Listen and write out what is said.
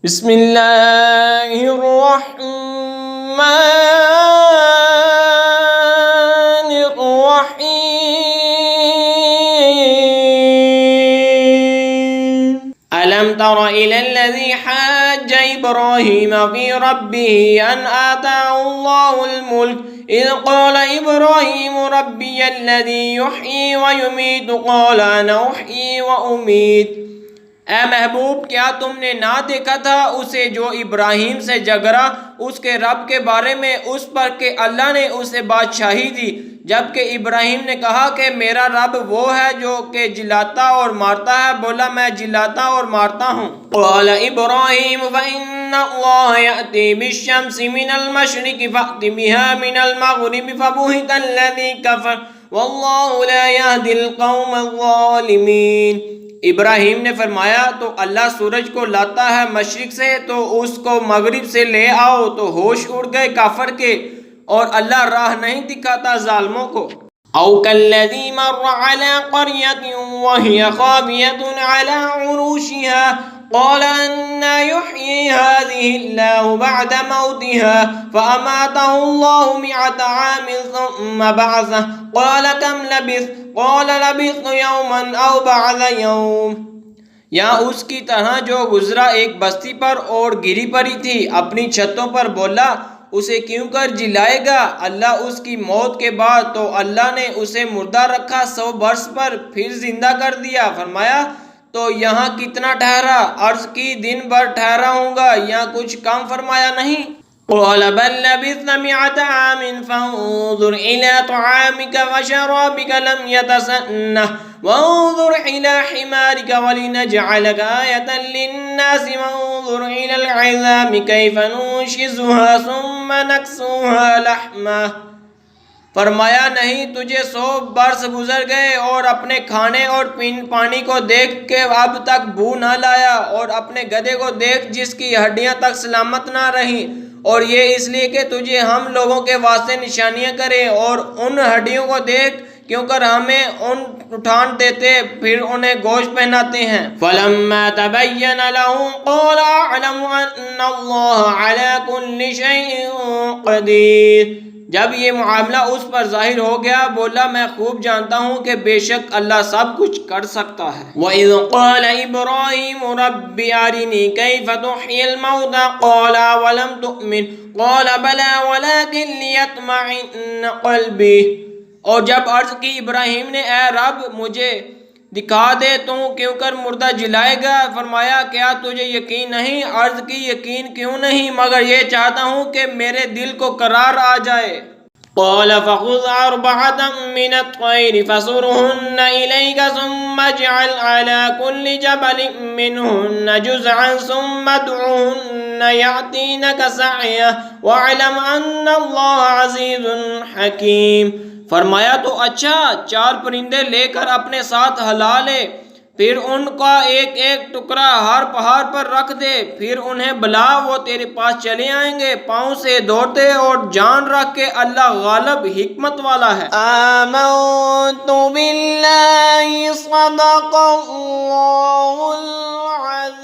بسم اللہ الرحمن الرحیم ألم تر إلى الذي حاج إبراهيم في ربه أن آتاه الله الملك إذ قال إبراهيم ربي الذي يحيي ويميت قال أنا أحيي وأميت۔ اے محبوب، کیا تم نے نہ دیکھا تھا اسے جو ابراہیم سے جھگڑا اس کے رب کے بارے میں اس پر کہ اللہ نے اسے بادشاہی دی، جبکہ ابراہیم نے کہا کہ میرا رب وہ ہے جو کہ جلاتا اور مارتا ہے، بولا میں جلاتا اور مارتا ہوں۔ قال ابراہیم فإن اللہ یأتی بالشمس من المشرق فأت بها من المغرب فبہت الذی کفر واللہ لا یہدی القوم الظالمین۔ ابراہیم نے فرمایا تو اللہ سورج کو لاتا ہے مشرق سے تو اس کو مغرب سے لے آؤ، تو ہوش اڑ گئے کافر کے، اور اللہ راہ نہیں دکھاتا ظالموں کو۔ او کالذی مر علی قریۃ وہی خاویۃ علی عروشها قال أنا يحيي هذه الله بعد موتها فأماته الله 100 عام ثم بعثه قال كم لبثت قال لبثت يوما أو بعض يوم۔ یا اس کی طرح جو گزرا ایک بستی پر اور گری پڑی تھی اپنی چھتوں پر، بولا اسے کیوں کر جلائے گا اللہ اس کی موت کے بعد، تو اللہ نے اسے مردہ رکھا 100 برس پر پھر زندہ کر دیا۔ فرمایا تو یہاں کتنا ٹھہرا؟ عرض کی دن بھر ٹھہرا ہوں گا یا کچھ کم فرمایا نہیں؟ قال بل لبثت 100 عام فانظر إلى طعامك وشرابك لم يتسنه وانظر إلى حمارك ولنجعلك آية للناس وانظر إلى العظام كيف ننشزها ثم نكسوها لحما۔ فرمایا نہیں تجھے 100 برس گزر گئے اور اپنے کھانے اور پانی کو دیکھ کے اب تک بو نہ لایا، اور اپنے گدھے کو دیکھ جس کی ہڈیاں تک سلامت نہ رہیں، اور یہ اس لیے کہ تجھے ہم لوگوں کے واسطے نشانیاں کریں، اور ان ہڈیوں کو دیکھ کیوں کر ہمیں ان اٹھان دیتے پھر انہیں گوشت پہناتے ہیں۔ فَلَمَّا تَبَيَّنَ لَهُ قَالَ أَعْلَمُ أَنَّ اللَّهَ عَلَى كُلِّ شَيْءٍ قَدِيرٌ۔ جب یہ معاملہ اس پر ظاہر ہو گیا، بولا میں خوب جانتا ہوں کہ بے شک اللہ سب کچھ کر سکتا ہے۔ وَإِذْ قَالَ إِبْرَاهِيمُ رَبِّ أَرِنِي كَيْفَ تُحْيِي الْمَوْتَىٰ قَالَ أَوَلَمْ تُؤْمِنْ قَالَ بَلَىٰ وَلَٰكِن لِيَطْمَئِنَّ قَلْبِي۔ اور جب عرض کی ابراہیم نے اے رب مجھے دکھا دے تو کیوں کر مردہ جلائے گا؟ فرمایا کیا تجھے یقین نہیں؟ عرض کی یقین کیوں نہیں مگر یہ چاہتا ہوں کہ میرے دل کو قرار آ جائے۔ قال فخذ 4 من الطير فصرهن إليك ثم اجعل على كل جبل منهن جزعا ثم ادعهن يأتينك سعيا واعلم أن الله عزيز حكيم۔ فرمایا تو اچھا 4 پرندے لے کر اپنے ساتھ ہلا لے، پھر ان کا ایک ایک ٹکڑا ہر پہاڑ پر رکھ دے، پھر انہیں بلا وہ تیرے پاس چلے آئیں گے پاؤں سے دوڑتے، اور جان رکھ کے اللہ غالب حکمت والا ہے۔ آمنت باللہ صدق اللہ العظیم۔